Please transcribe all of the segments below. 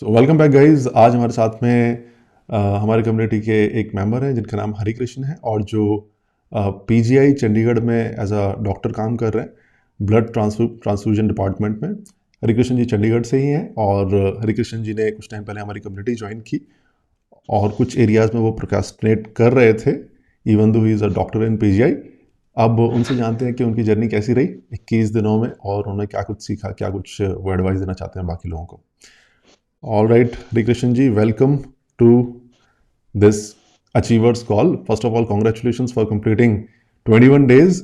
So welcome back guys. आज हमारे साथ में हमारे कम्युनिटी के एक मेंबर हैं जिनका नाम हरि कृष्ण है और जो पीजीआई चंडीगढ़ में एज अ डॉक्टर काम कर रहे हैं ब्लड ट्रांसफ्यूजन डिपार्टमेंट में। हरि कृष्ण जी चंडीगढ़ से ही हैं और हरि कृष्ण जी ने कुछ टाइम पहले हमारी कम्युनिटी ज्वाइन की और कुछ एरियाज़ में वो प्रोक्रास्टिनेट कर रहे थे even though he is a doctor in PGI. अब उनसे जानते हैं कि उनकी जर्नी कैसी रही 21 दिनों में और उन्होंने क्या कुछ सीखा, क्या कुछ वो एडवाइस देना चाहते हैं बाकी लोगों को। All right, Harikrishnan ji, welcome to this Achievers Call. First of all, congratulations for completing 21 days.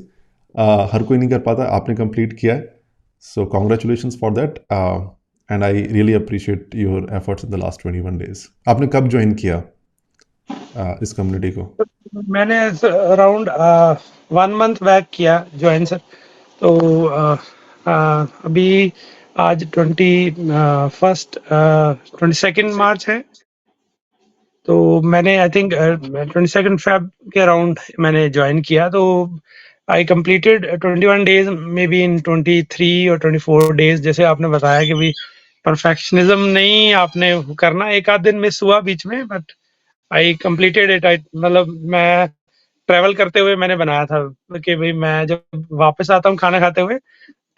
हर कोई नहीं कर पाता, आपने कंप्लीट किया है, so congratulations for that. And I really appreciate your efforts in the last 21 days. आपने कब join किया इस कम्युनिटी को? मैंने अराउंड 1 मंथ बैक किया ज्वाइन सर। तो अभी आज 22 मार्च है। तो मैंने आई थिंक 22 फेब के अराउंड मैंने ज्वाइन किया। तो I completed 21 days may be in 23 और 24 डेज। जैसे आपने बताया कि भाई परफेक्शनिज्म नहीं आपने करना, एक आध दिन मिस हुआ बीच में, बट आई कंप्लीटेड इट। मतलब मैं ट्रैवल करते हुए मैंने बनाया था कि भाई मैं जब वापस आता हूँ खाना खाते हुए,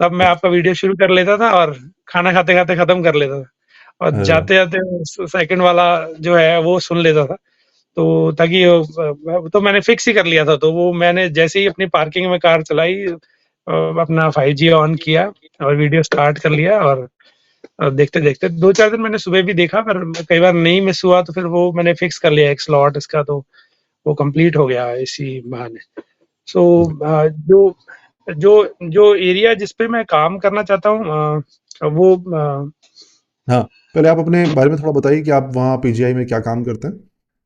तब मैं आपका वीडियो शुरू कर लेता था और खाना खाते खाते खत्म कर लेता था, और अरे वाह, जाते जाते सेकंड वाला जो है वो सुन लेता था। तो ताकि तो मैंने फिक्स ही कर लिया था। तो वो मैंने जैसे ही अपनी पार्किंग में कार चलाई, अपना 5G ऑन किया और वीडियो स्टार्ट कर लिया। और देखते देखते 2-4 दिन मैंने सुबह भी देखा, पर कई बार नहीं मिस हुआ, तो फिर वो मैंने फिक्स कर लिया एक स्लॉट इसका। तो वो कंप्लीट हो गया इसी बहाने। सो जो जो जो एरिया जिस पे मैं काम करना चाहता हूँ, वो हाँ, पहले आप अपने बारे में थोड़ा बताइए कि आप वहाँ पीजीआई में क्या काम करते हैं,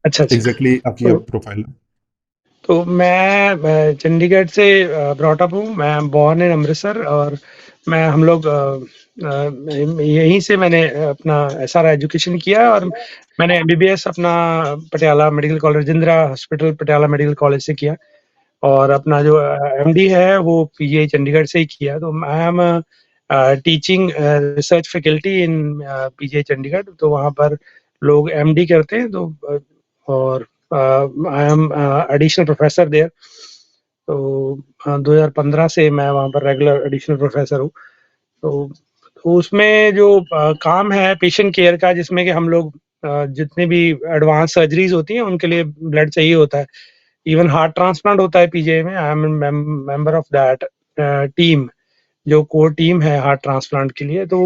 अच्छा अच्छा। एग्जैक्टली आपकी तो प्रोफाइल। तो मैं चंडीगढ़ से ब्रॉट अप हूँ। मैं बॉर्न इन अमृतसर, और मैं हम लोग यहीं से मैंने अपना सारा एजुकेशन किया। और मैंने एमबीबीएस अपना Patiala medical college, Rajendra hospital Patiala medical college से किया। और अपना जो एमडी है वो पीजीआई चंडीगढ़ से ही किया। तो I am teaching research faculty in PGI Chandigarh. तो वहाँ पर लोग एमडी करते हैं। तो और I am additional professor there. तो 2015 से मैं वहाँ पर रेगुलर एडिशनल प्रोफेसर हूँ। तो उसमें जो काम है पेशेंट केयर का, जिसमें कि हम लोग जितने भी एडवांस सर्जरीज होती हैं उनके लिए ब्लड चाहिए होता है। इवन हार्ट ट्रांसप्लांट होता है पीजीआई में। I am member of that team, जो कोर टीम है हार्ट ट्रांसप्लांट के लिए। तो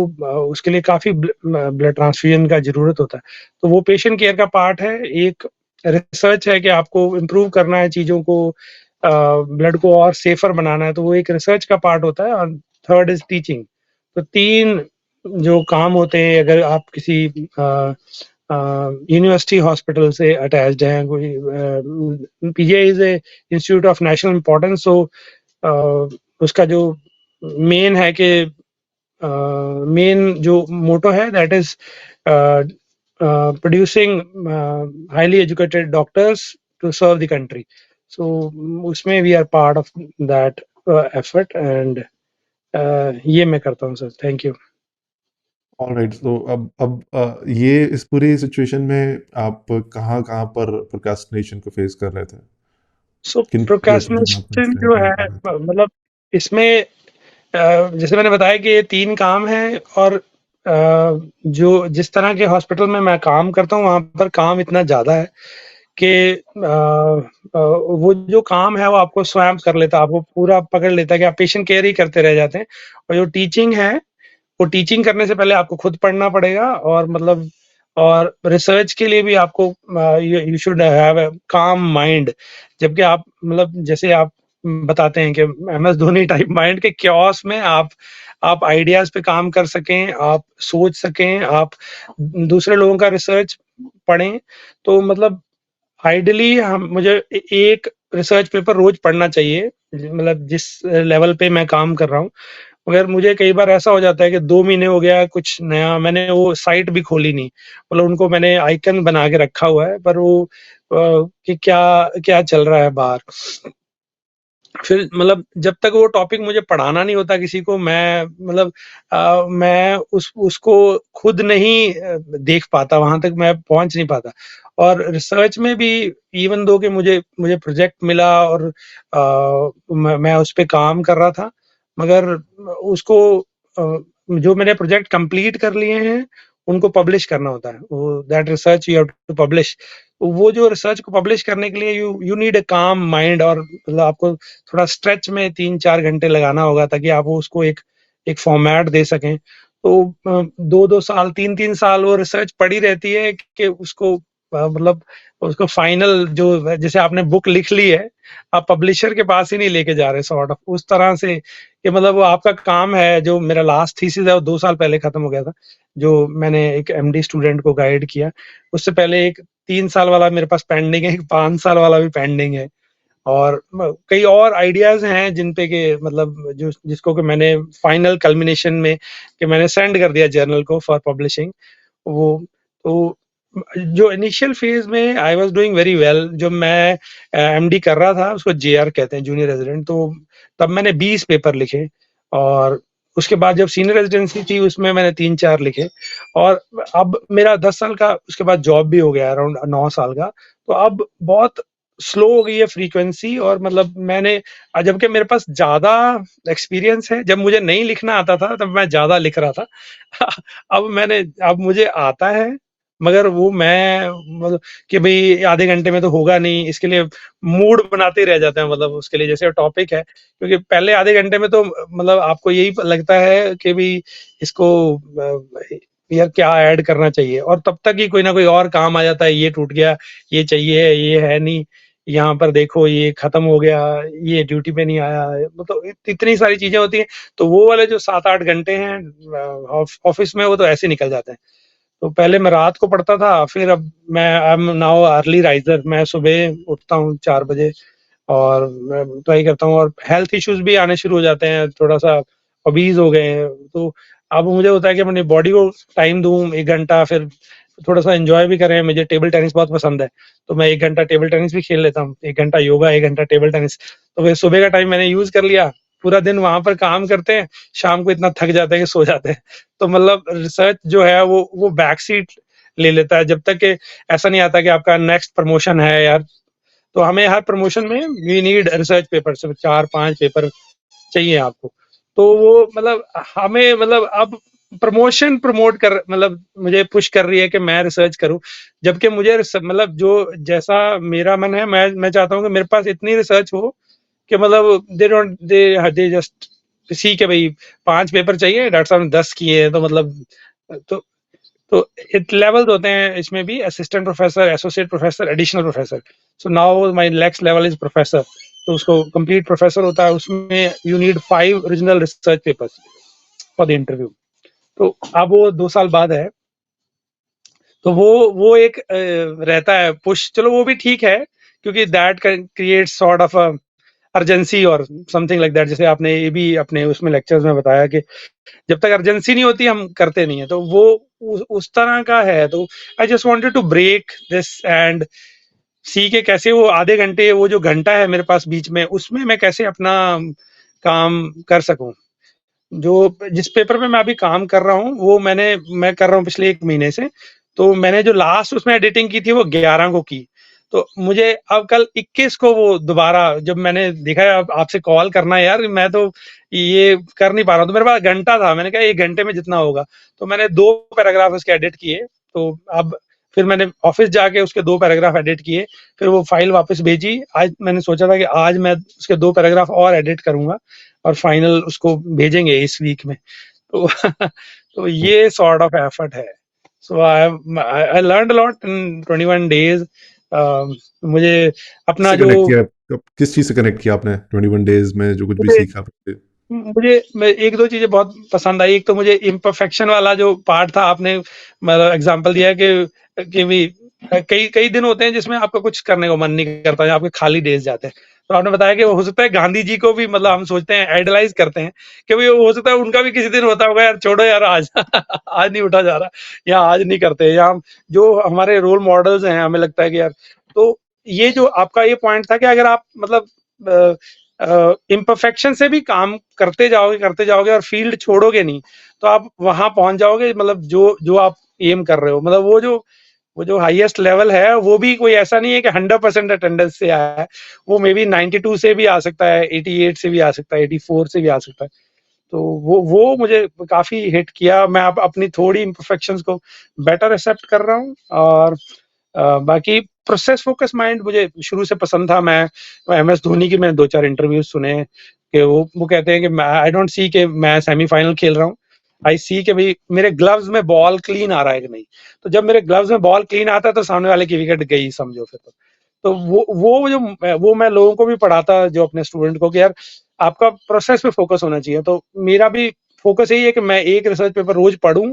उसके लिए काफी ब्लड ट्रांसफ्यूजन का जरूरत होता है। तो वो पेशेंट केयर का पार्ट है। एक रिसर्च है कि आपको इम्प्रूव करना है चीजों को, ब्लड को और सेफर बनाना है, तो वो एक रिसर्च का पार्ट होता है। और थर्ड इज टीचिंग। तो 3 जो काम होते हैं अगर आप किसी यूनिवर्सिटी हॉस्पिटल से अटैच्ड हैं। कोई PGI is a institute of national importance. So उसका जो मेन है कि मेन जो मोटो है that is producing highly educated doctors to serve the country. So उसमें we are part of that effort. And ये मैं करता हूँ सर। Thank you. ऑलराइट, तो ये इस पूरी सिचुएशन में आप कहाँ-कहाँ पर प्रोक्रास्टिनेशन को फेस कर रहे थे? सो किन सिचुएशंस में आप प्रोक्रेस्टिनेशन कंस्ट्रेंट जो नहीं है, कर रहे थे? मतलब इसमें जैसे मैंने बताया कि ये 3 काम हैं। और जो जिस तरह के हॉस्पिटल में मैं काम करता हूँ वहाँ पर काम इतना ज़्यादा है कि वो जो काम है वो आपको स्वयं कर लेता है, आपको पूरा पकड़ लेता है कि आप पेशेंट केयर ही करते रह जाते हैं। और जो टीचिंग है, वो टीचिंग करने से पहले आपको खुद पढ़ना पड़ेगा। और मतलब और रिसर्च के लिए भी आपको यू शुड हैव अ काम माइंड। जबकि आप मतलब जैसे आप बताते हैं कि एमएस धोनी टाइप माइंड के क्योस में आप आइडियाज पे काम कर सकें, आप सोच सकें, आप दूसरे लोगों का रिसर्च पढ़ें। तो मतलब आइडियली हम मुझे एक रिसर्च पेपर रोज पढ़ना चाहिए, मतलब जिस लेवल पे मैं काम कर रहा हूँ। मगर मुझे कई बार ऐसा हो जाता है कि 2 महीने हो गया, कुछ नया मैंने वो साइट भी खोली नहीं। मतलब उनको मैंने आइकन बना के रखा हुआ है, पर वो कि क्या क्या चल रहा है बाहर। फिर मतलब जब तक वो टॉपिक मुझे पढ़ाना नहीं होता किसी को, मैं मतलब मैं उसको खुद नहीं देख पाता, वहां तक मैं पहुंच नहीं पाता। और रिसर्च में भी इवन दो कि मुझे मुझे प्रोजेक्ट मिला और मैं उस पे काम कर रहा था, मगर उसको जो मैंने प्रोजेक्ट कंप्लीट कर लिए हैं उनको पब्लिश करना होता है, वो that research you have to publish. वो जो रिसर्च को पब्लिश करने के लिए यू यू नीड अ काम माइंड, और मतलब आपको थोड़ा स्ट्रेच में 3-4 घंटे लगाना होगा ताकि आप वो उसको एक एक फॉर्मेट दे सकें। तो 2-2 साल, 3-3 साल वो रिसर्च पड़ी रहती है कि उसको मतलब उसको फाइनल जो जैसे आपने बुक लिख ली है, आप पब्लिशर के पास ही नहीं लेके जा रहे सॉर्ट ऑफ उस तरह से कि मतलब वो आपका काम है। जो मेरा लास्ट थीसिस है वो 2 साल पहले खत्म हो गया था, जो मैंने एक एमडी स्टूडेंट को गाइड किया। उससे पहले एक 3 साल वाला मेरे पास पेंडिंग है, एक 5 साल वाला भी पेंडिंग है। और कई और आइडियाज हैं जिन पे के मतलब जो जिसको कि मैंने फाइनल कल्मिनेशन में कि मैंने सेंड कर दिया जर्नल को फॉर पब्लिशिंग। वो तो जो इनिशियल फेज में I was doing very well, जो मैं एमडी कर रहा था उसको जेआर कहते हैं, जूनियर रेजिडेंट। तो तब मैंने 20 पेपर लिखे, और उसके बाद जब सीनियर रेजिडेंसी थी उसमें मैंने 3-4 लिखे। और अब मेरा 10 साल का उसके बाद जॉब भी हो गया, अराउंड 9 साल का। तो अब बहुत स्लो हो गई है फ्रीक्वेंसी, और मतलब मैंने जबकि मेरे पास ज़्यादा एक्सपीरियंस है। जब मुझे नहीं लिखना आता था तब मैं ज़्यादा लिख रहा था। अब मुझे आता है, मगर वो मैं मतलब कि भई आधे घंटे में तो होगा नहीं, इसके लिए मूड बनाते ही रह जाते हैं, मतलब उसके लिए जैसे टॉपिक है। क्योंकि पहले आधे घंटे में तो मतलब आपको यही लगता है कि भई इसको यार क्या ऐड करना चाहिए, और तब तक ही कोई ना कोई और काम आ जाता है, ये टूट गया, ये चाहिए, ये है नहीं, यहाँ पर देखो ये खत्म हो गया, ये ड्यूटी पे नहीं आया है, मतलब इतनी सारी चीजें होती हैं। तो वो वाले जो 7-8 घंटे हैं ऑफिस में, वो तो ऐसे निकल जाते हैं। तो पहले मैं रात को पढ़ता था, फिर अब मैं I am now early riser, मैं सुबह उठता हूँ 4 बजे, और मैं ट्राई करता हूँ। और हेल्थ इश्यूज भी आने शुरू हो जाते हैं, थोड़ा सा ओबीज हो गए हैं। तो अब मुझे होता है कि अपनी बॉडी को टाइम दूं 1 घंटा, फिर थोड़ा सा एंजॉय भी करें। मुझे टेबल टेनिस बहुत पसंद है, तो मैं 1 घंटा टेबल टेनिस भी खेल लेता हूँ, 1 घंटा योगा, 1 घंटा टेबल टेनिस। तो फिर सुबह का टाइम मैंने यूज कर लिया। पूरा दिन वहां पर काम करते हैं, शाम को इतना थक जाते हैं कि सो जाते हैं। तो मतलब रिसर्च जो है वो बैक सीट ले लेता है, जब तक कि ऐसा नहीं आता कि आपका नेक्स्ट प्रमोशन है यार। तो हमें हर प्रमोशन में वी नीड रिसर्च पेपर, सिर्फ 4-5 पेपर चाहिए आपको। तो वो मतलब हमें मतलब अब प्रमोशन प्रमोट कर मतलब मुझे पुश कर रही है कि मैं रिसर्च करूं, जबकि मुझे मतलब जो जैसा मेरा मन है, मैं चाहता हूं कि मेरे पास इतनी रिसर्च हो कि मतलब दे जस्ट सी के भाई 5 पेपर चाहिए, डॉक्टर साहब ने 10 किए हैं, तो मतलब तो तो लेवल्स होते हैं इसमें भी, assistant professor, associate professor, additional professor. So now my next level is professor. तो उसको कंप्लीट प्रोफेसर होता है, उसमें you need 5 original research papers for the interview. तो अब वो 2 साल बाद है, तो वो एक रहता है पुश। चलो वो भी ठीक है, क्योंकि that create sort of urgency और समथिंग लाइक दैट। जैसे आपने ये भी अपने उसमें लेक्चर्स में बताया कि जब तक अर्जेंसी नहीं होती हम करते नहीं है, तो वो उस तरह का है। तो I just wanted to break this and see के कैसे वो आधे घंटे, वो जो घंटा है मेरे पास बीच में, उसमें मैं कैसे अपना काम कर सकूं। जो जिस पेपर पे मैं अभी काम कर रहा हूँ वो मैं कर रहा हूँ पिछले 1 महीने से। तो मैंने जो लास्ट उसमें एडिटिंग की थी वो 11 को की। तो मुझे अब कल 21 को वो दोबारा जब मैंने देखा आपसे कॉल करना है यार, मैं तो ये कर नहीं पा रहा हूँ। तो मेरे पास घंटा था, मैंने कहा 1 घंटे में जितना होगा। तो मैंने 2 पैराग्राफ उसके एडिट किए। तो अब फिर मैंने ऑफिस जाके उसके 2 पैराग्राफ एडिट किए, फिर वो फाइल वापस भेजी। आज मैंने सोचा था कि आज मैं उसके 2 पैराग्राफ और एडिट करूंगा और फाइनल उसको भेजेंगे इस वीक में। तो तो ये सॉर्ट ऑफ एफर्ट है। So I learned a lot in 21 days. मुझे अपना किससे जो कनेक्ट किया? किस चीज से कनेक्ट किया आपने 21 डेज में जो कुछ भी मुझे सीखा आपने? मुझे एक दो चीजें बहुत पसंद आई। एक तो मुझे इम्परफेक्शन वाला जो पार्ट था, आपने मतलब एग्जांपल दिया कि भी कई कई दिन होते हैं जिसमें आपका कुछ करने को मन नहीं करता है, आपके खाली डेज जाते हैं। तो आपने बताया कि हो सकता है गांधी जी को भी मतलब हम सोचते हैं, आइडलाइज करते हैं कि भाई हो सकता है उनका भी किसी दिन होता होगा यार, छोड़ो यार आज आज नहीं उठा जा रहा, या आज नहीं करते, या जो हमारे रोल मॉडल्स हैं हमें लगता है कि यार। तो ये जो आपका ये पॉइंट था कि अगर आप मतलब इम्परफेक्शन से भी काम करते जाओगे और फील्ड छोड़ोगे नहीं, तो आप वहां पहुंच जाओगे, मतलब जो जो आप एम कर रहे हो, मतलब वो जो हाईएस्ट लेवल है, वो भी कोई ऐसा नहीं है कि 100% अटेंडेंस से आया है, वो मे बी 92 से भी आ सकता है, 88 से भी आ सकता है, 84 से भी आ सकता है। तो वो मुझे काफी हिट किया। मैं अब अपनी थोड़ी इम्परफेक्शंस को बेटर एक्सेप्ट कर रहा हूँ। और बाकी प्रोसेस फोकस माइंड मुझे शुरू से पसंद था। मैं एम एस धोनी की मैंने 2-4 इंटरव्यूज सुने कि वो कहते हैं कि आई डोंट सी कि मैं सेमीफाइनल खेल रहा हूँ, आई सी कि भाई मेरे ग्लव्स में बॉल क्लीन आ रहा है कि नहीं। तो जब मेरे ग्लव्स में बॉल क्लीन आता है तो सामने वाले की विकेट गई समझो फिर। तो वो मैं लोगों को भी पढ़ाता, जो अपने स्टूडेंट को, कि यार आपका प्रोसेस पे फोकस होना चाहिए। तो मेरा भी फोकस यही है कि मैं एक रिसर्च पेपर रोज पढूं,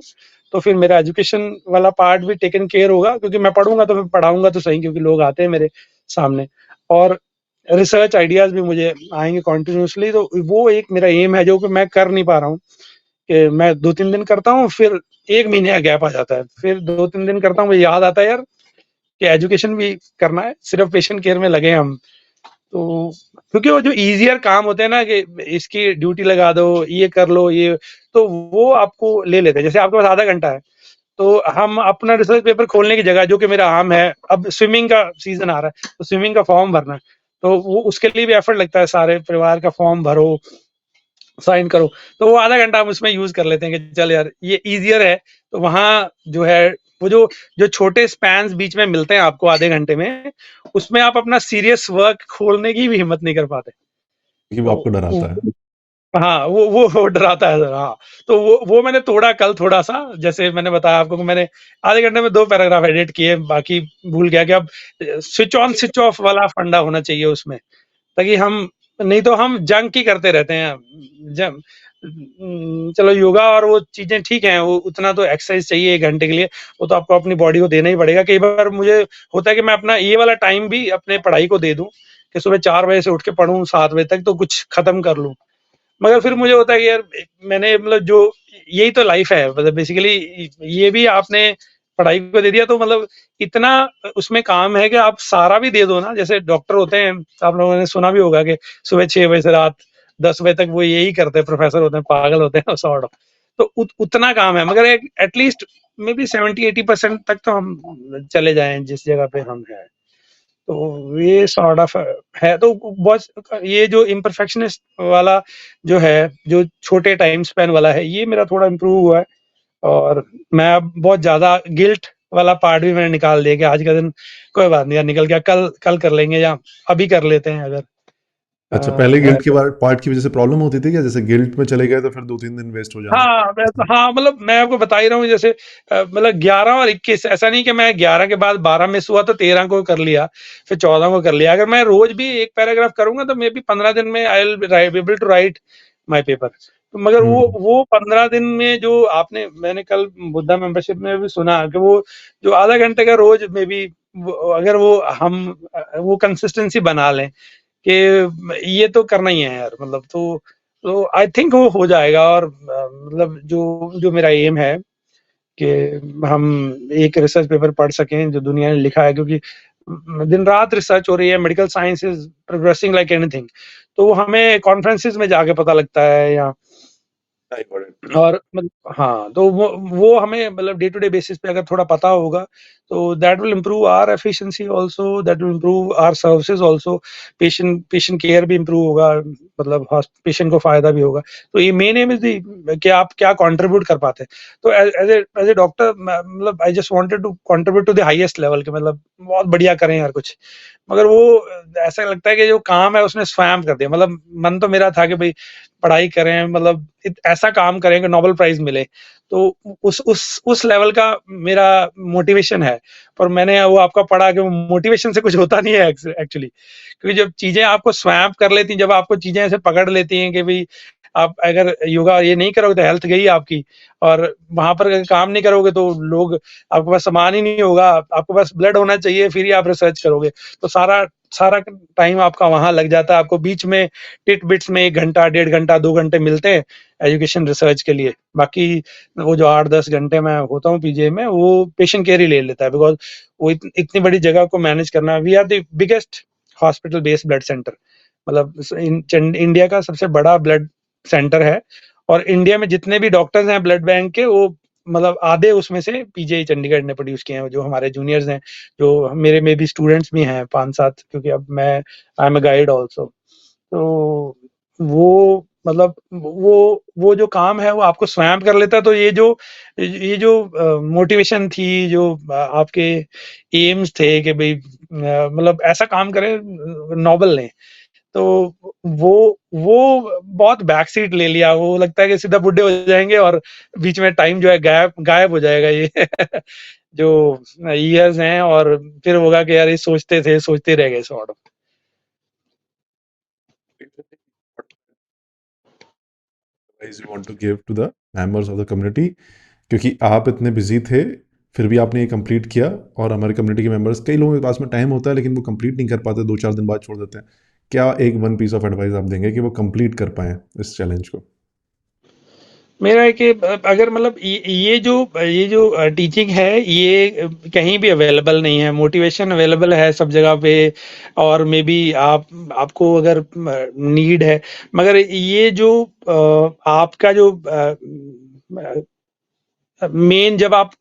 तो फिर मेरा एजुकेशन वाला पार्ट भी टेकन केयर होगा, क्योंकि मैं पढ़ूंगा तो फिर पढ़ाऊंगा तो सही, क्योंकि लोग आते हैं मेरे सामने, और रिसर्च आइडियाज भी मुझे आएंगे कॉन्टिन्यूसली। तो वो एक मेरा एम है जो कि मैं कर नहीं पा रहा हूँ, कि मैं 2-3 दिन करता हूँ, फिर 1 महीने का गैप आ जाता है, फिर 2-3 दिन करता हूँ, मुझे याद आता है यार कि एजुकेशन भी करना है, सिर्फ पेशेंट केयर में लगे हम। तो क्योंकि वो जो इजियर काम होते हैं ना, कि इसकी ड्यूटी लगा दो, ये कर लो, ये, तो वो आपको ले लेते हैं। जैसे आपके पास आधा घंटा है, तो हम अपना रिसर्च पेपर खोलने की जगह, जो कि मेरा आम है, अब स्विमिंग का सीजन आ रहा है तो स्विमिंग का फॉर्म भरना है, तो वो उसके लिए भी एफर्ट लगता है, सारे परिवार का फॉर्म भरो, साइन करो, तो वो आधा घंटा हम उसमें यूज कर लेते हैं कि चल यार ये इजियर है। तो वहां जो है, वो जो जो छोटे स्पैन्स बीच में मिलते हैं आपको आधे घंटे में, उसमें आप अपना सीरियस वर्क खोलने की भी हिम्मत नहीं कर पाते। कि वो तो आपको डराता है। हाँ, वो डराता है सर, हाँ। तो वो मैंने तोड़ा कल थोड़ा सा, जैसे मैंने बताया आपको कि मैंने आधे घंटे में 2 पैराग्राफ एडिट किए, बाकी भूल गया कि अब स्विच ऑन स्विच ऑफ वाला फंडा होना चाहिए उसमें, ताकि हम, नहीं तो हम जंक ही करते रहते हैं। चलो योगा और वो चीजें ठीक हैं, वो उतना तो एक्सरसाइज चाहिए 1 घंटे के लिए, वो तो आपको अपनी बॉडी को देना ही पड़ेगा। कई बार मुझे होता है कि मैं अपना ये वाला टाइम भी अपने पढ़ाई को दे दूं, कि सुबह 4 बजे से उठ के पढूं 7 बजे तक, तो कुछ खत्म कर लूं। मगर फिर मुझे होता है कि यार मैंने, मतलब जो, यही तो लाइफ है, मतलब बेसिकली ये भी आपने पढ़ाई को दे दिया, तो मतलब इतना उसमें काम है कि आप सारा भी दे दो ना। जैसे डॉक्टर होते हैं, आप लोगों ने सुना भी होगा कि सुबह 6 बजे से रात 10 बजे तक वो यही करते हैं, प्रोफेसर होते हैं, पागल होते हैं सॉर्ट ऑफ। तो उतना काम है, मगर एटलीस्ट मे बी 70-80% तक तो हम चले जाएं जिस जगह पे हम हैं। तो ये सॉर्ट ऑफ है। तो बहुत, ये जो इम्परफेक्शनिस्ट वाला जो है, जो छोटे टाइम स्पैन वाला है, ये मेरा थोड़ा इम्प्रूव हुआ है। और मैं अब बहुत ज्यादा गिल्ट वाला पार्ट भी मैंने निकाल दिया, कि आज का दिन कोई बात नहीं यार, निकल गया, कल कल कर लेंगे, या अभी कर लेते हैं अगर अच्छा, पहले है गिल्ट के तो। पार्ट की वजह से प्रॉब्लम होती थी क्या? जैसे गिल्ट में चले गए तो फिर 2-3 दिन वेस्ट हो जाना। हाँ, हाँ, मतलब मैं आपको बता ही रहा हूँ, जैसे मतलब 11 और 21, ऐसा नहीं कि मैं 11 के बाद 12 मिस हुआ तो 13 को कर लिया, फिर 14 को कर लिया। अगर मैं रोज भी एक पैराग्राफ करूंगा तो मे बी 15 दिन में I will be able to write my paper. तो मगर हम्म। वो 15 दिन में जो आपने, मैंने कल बुद्धा मेंबरशिप में भी सुना कि वो जो आधा घंटे का रोज में भी, अगर वो हम वो कंसिस्टेंसी बना लें कि ये तो करना ही है यार, मतलब तो आई थिंक वो हो जाएगा। और मतलब जो जो मेरा एम है कि हम एक रिसर्च पेपर पढ़ सकें जो दुनिया ने लिखा है, क्योंकि दिन रात रिसर्च हो रही है, medical science is progressing like anything. तो वो हमें कॉन्फ्रेंसेस में जाके पता लगता है, या और मतलब हाँ, तो वो हमें मतलब डे टू डे बेसिस पे अगर थोड़ा पता होगा, तो that will improve our efficiency also, that will improve our services also, patient patient care भी इम्प्रूव होगा, मतलब पेशेंट को फायदा भी होगा। तो ये मेन एम इज दी कि आप क्या कंट्रीब्यूट कर पाते हैं। तो एज ए डॉक्टर, मतलब I just wanted to contribute to the highest level, के मतलब बहुत बढ़िया करें यार कुछ। मगर वो ऐसा लगता है कि जो काम है उसने स्वयं कर दिया। मतलब मन तो मेरा था कि भाई पढ़ाई करें, मतलब ऐसा काम करें कि नोबेल प्राइज मिले, तो उस लेवल का मेरा मोटिवेशन है। पर मैंने वो आपका पढ़ा कि मोटिवेशन से कुछ होता नहीं है एक्चुअली, क्योंकि जब चीजें आपको स्वैप कर लेती हैं, जब आपको चीजें ऐसे पकड़ लेती हैं कि भाई आप अगर योगा ये नहीं करोगे तो हेल्थ गई आपकी, और वहां पर अगर काम नहीं करोगे तो लोग, आपके पास सामान ही नहीं होगा, आपके पास ब्लड होना चाहिए फिर ही आप रिसर्च करोगे। तो सारा सारा टाइम आपका वहां लग जाता है। आपको बीच में टिट बिट्स में 1 घंटा, 1.5 घंटा, 2 घंटे मिलते हैं एजुकेशन रिसर्च के लिए। बाकी वो जो 8-10 घंटे मैं होता हूँ पीजीआई में, वो पेशेंट केयर ही ले लेता है, बिकॉज वो इतनी बड़ी जगह को मैनेज करना। We are the biggest hospital based blood centre मतलब इंडिया का सबसे बड़ा ब्लड सेंटर है, और इंडिया में जितने भी डॉक्टर्स हैं ब्लड बैंक के, वो मतलब आधे उसमें से पीजीआई चंडीगढ़ ने प्रोड्यूस किए हैं, जो हमारे जूनियर्स हैं, जो मेरे में भी स्टूडेंट्स भी हैं 5-7, क्योंकि अब मैं I am a guide also. तो वो मतलब वो जो काम है वो आपको स्वयं कर लेता है। तो ये जो मोटिवेशन थी, जो आपके एम्स थे कि भाई मतलब ऐसा काम करें, नॉबल लें, तो वो वो बहुत बैक सीट ले लिया। वो लगता है कि सीधा बुढ़े हो जाएंगे और बीच में टाइम जो है गायब गायब हो जाएगा ये जो ईयर्स हैं, और फिर होगा कि यार ये सोचते थे, सोचते रह गए sort of. advice you want to give to the members of the community, क्योंकि आप इतने बिजी थे फिर भी आपने ये कंप्लीट किया, और हमारे कम्युनिटी के मेंबर्स, कई लोगों के पास में टाइम होता है लेकिन वो कंप्लीट नहीं कर पाते, 2-4 दिन बाद छोड़ देते हैं। क्या एक वन पीस ऑफ एडवाइस आप देंगे कि वो कंप्लीट कर पाएँ इस चैलेंज को? मेरा है कि अगर मतलब ये जो टीचिंग है, ये कहीं भी अवेलेबल नहीं है। मोटिवेशन अवेलेबल है सब जगह पे, और मे बी आपको अगर नीड है, मगर ये जो आपका जो मेन, जब आप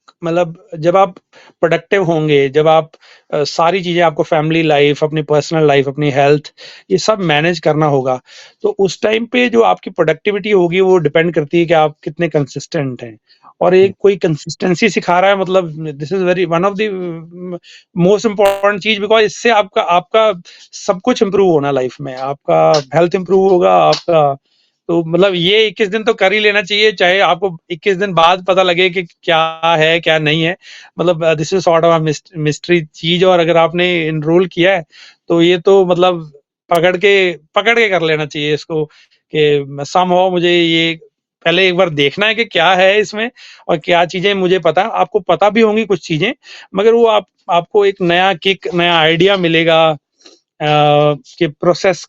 प्रोडक्टिव होंगे, जब आप सारी चीजें, आपको फैमिली लाइफ, अपनी पर्सनल लाइफ, अपनी हेल्थ, ये सब मैनेज करना होगा, तो उस टाइम पे जो आपकी प्रोडक्टिविटी होगी वो डिपेंड करती है कि आप कितने कंसिस्टेंट हैं। और एक कोई कंसिस्टेंसी सिखा रहा है, मतलब this is very one of the most important चीज, बिकॉज इससे आपका आपका सब कुछ इंप्रूव होना लाइफ में, आपका हेल्थ इंप्रूव होगा आपका। तो मतलब ये 21 दिन तो कर ही लेना चाहिए, चाहे आपको 21 दिन बाद पता लगे कि क्या है क्या नहीं है। मतलब this is sort of mystery चीज, और अगर आपने इनरोल किया है तो ये तो मतलब पकड़ के कर लेना चाहिए इसको, कि सम हो मुझे ये पहले एक बार देखना है कि क्या है इसमें, और क्या चीजें मुझे पता, आपको पता भी होंगी कुछ चीजें, मगर वो आपको एक नया किक, नया आइडिया मिलेगा कि प्रोसेस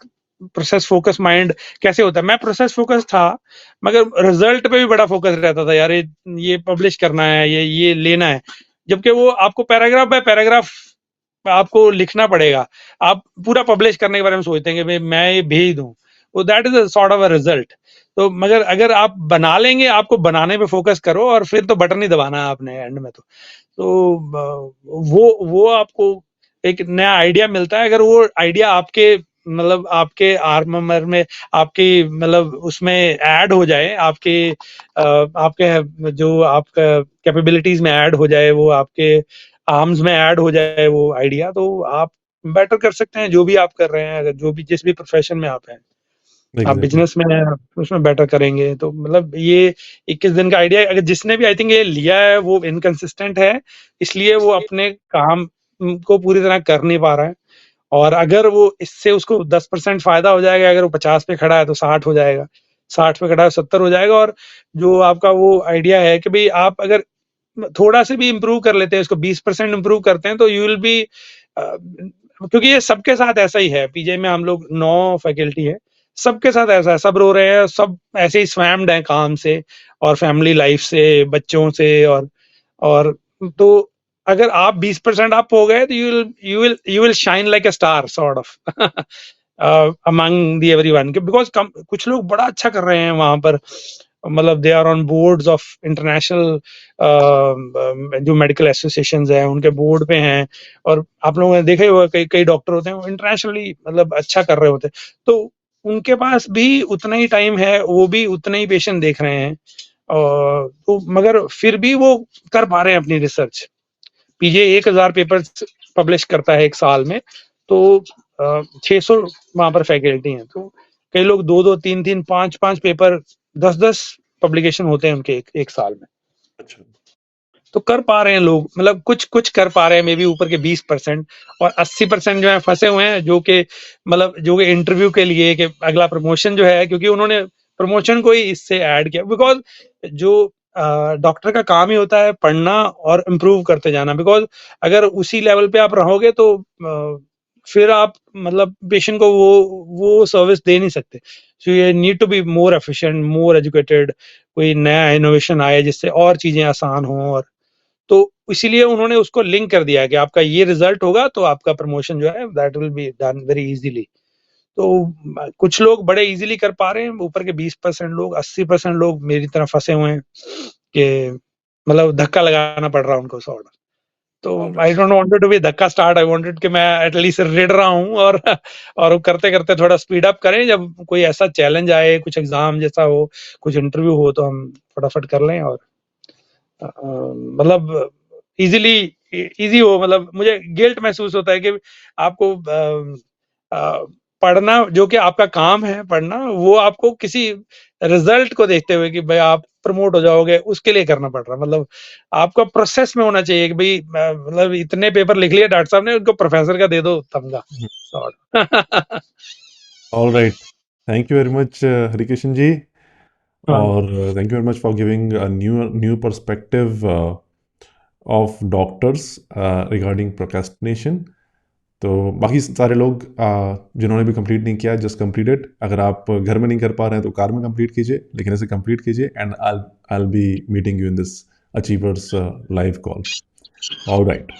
प्रोसेस फोकस माइंड कैसे होता है। मैं प्रोसेस फोकस था, मगर रिजल्ट पे भी बड़ा फोकस रहता था, यार ये पब्लिश करना है, ये लेना है, जबकि वो आपको पैराग्राफ बाय पैराग्राफ आपको लिखना पड़ेगा। आप पूरा पब्लिश करने के बारे में सोचते हैं कि भाई मैं ये भेज दूं, वो that is a sort of a result. तो मगर अगर आप बना लेंगे, आपको बनाने पे फोकस करो, और फिर तो बटन ही दबाना है आपने एंड में। तो वो आपको एक नया आइडिया मिलता है, अगर वो आइडिया आपके मतलब आपके आर्मर में, आपकी मतलब उसमें ऐड हो जाए, आपके जो आपका कैपेबिलिटीज में ऐड हो जाए, वो आपके आर्म्स में ऐड हो जाए वो आइडिया, तो आप बेटर कर सकते हैं जो भी आप कर रहे हैं, अगर जो भी जिस भी प्रोफेशन में आप हैं। आप एग्जैक्टली। बिजनेस में हैं, आप उसमें बेटर करेंगे, तो मतलब ये 21 दिन का आइडिया, अगर जिसने भी आई थिंक ये लिया है वो इनकंसिस्टेंट है, इसलिए वो अपने काम को पूरी तरह कर नहीं पा रहा है। और अगर वो इससे उसको 10% फायदा हो जाएगा, अगर वो 50 पे खड़ा है तो 60 हो जाएगा, 60 पे खड़ा है 70 हो जाएगा। और जो आपका वो आइडिया है कि भाई आप अगर थोड़ा से भी इम्प्रूव कर लेते हैं, इसको 20% इम्प्रूव करते हैं, तो यू विल बी, क्योंकि ये सबके साथ ऐसा ही है। पीजे में हम लोग 9 फैकल्टी है, सबके साथ ऐसा है, सब रो रहे हैं, सब ऐसे ही स्वैम्ड हैं काम से और फैमिली लाइफ से, बच्चों से, और तो अगर आप 20% अप हो गए, तो you will shine like a star sort of among the everyone, because कुछ लोग बड़ा अच्छा कर रहे हैं वहां पर, मतलब they are on boards of international जो मेडिकल एसोसिएशन हैं, उनके बोर्ड पे हैं। और आप लोगों ने देखा ही होगा, कई कई डॉक्टर होते हैं वो इंटरनेशनली मतलब अच्छा कर रहे होते हैं, तो उनके पास भी उतना ही टाइम है, वो भी उतने ही पेशेंट देख रहे हैं, तो मगर फिर भी वो कर पा रहे हैं अपनी रिसर्च। पीजे 1000 पेपर पब्लिश करता है एक साल में, तो 600 वहां पर फैकल्टी हैं, तो कई लोग 2-2, 3-3, 5-5 पेपर, 10-10 पब्लिकेशन होते हैं उनके एक साल में। अच्छा। तो कर पा रहे हैं लोग, मतलब कुछ कुछ कर पा रहे हैं, मे बी ऊपर के 20%, और 80% जो है फंसे हुए हैं, जो कि इंटरव्यू के लिए कि अगला प्रमोशन जो है, क्योंकि उन्होंने प्रमोशन को ही इससे ऐड किया, बिकॉज जो डॉक्टर का काम ही होता है पढ़ना और इम्प्रूव करते जाना। बिकॉज अगर उसी लेवल पे आप रहोगे, तो फिर आप मतलब पेशेंट को वो सर्विस दे नहीं सकते। So you need to be more efficient, more educated, कोई नया इनोवेशन आए जिससे और चीजें आसान हों। और तो इसीलिए उन्होंने उसको लिंक कर दिया है कि आपका ये रिजल्ट होगा तो आपका प्रमोशन जो है that will be done very easily. तो कुछ लोग बड़े इजीली कर पा रहे हैं, ऊपर के 20% लोग, 80% लोग मेरी तरह फंसे हुए हैं कि मतलब धक्का लगाना पड़ रहा है उनको 100। तो I don't wanted to be धक्का स्टार्ट, आई वांटेड कि मैं एटलीस्ट रेड रहा हूँ और करते करते थोड़ा स्पीड अप करें, जब कोई ऐसा चैलेंज आए, कुछ एग्जाम जैसा हो, कुछ इंटरव्यू हो, तो हम फटाफट कर लें और मतलब इजीली इजी हो। मतलब मुझे गिल्ट महसूस होता है कि आपको पढ़ना, जो कि आपका काम है पढ़ना, वो आपको किसी रिजल्ट को देखते हुए कि भाई आप प्रमोट हो जाओगे उसके लिए करना पड़ रहा है। मतलब आपका प्रोसेस में होना चाहिए कि भाई मतलब इतने पेपर लिख लिए डॉक्टर साहब ने, उनको प्रोफेसर का दे दो तमगा sort. All right, thank you very much Harikrishna ji, हाँ, और thank you very much for giving a new perspective of doctors regarding procrastination. तो बाकी सारे लोग जिन्होंने भी कंप्लीट नहीं किया, जस्ट कंप्लीटेड। अगर आप घर में नहीं कर पा रहे हैं तो कार में कंप्लीट कीजिए, लेकिन इसे कंप्लीट कीजिए, and I be meeting you in this achievers live call. All right.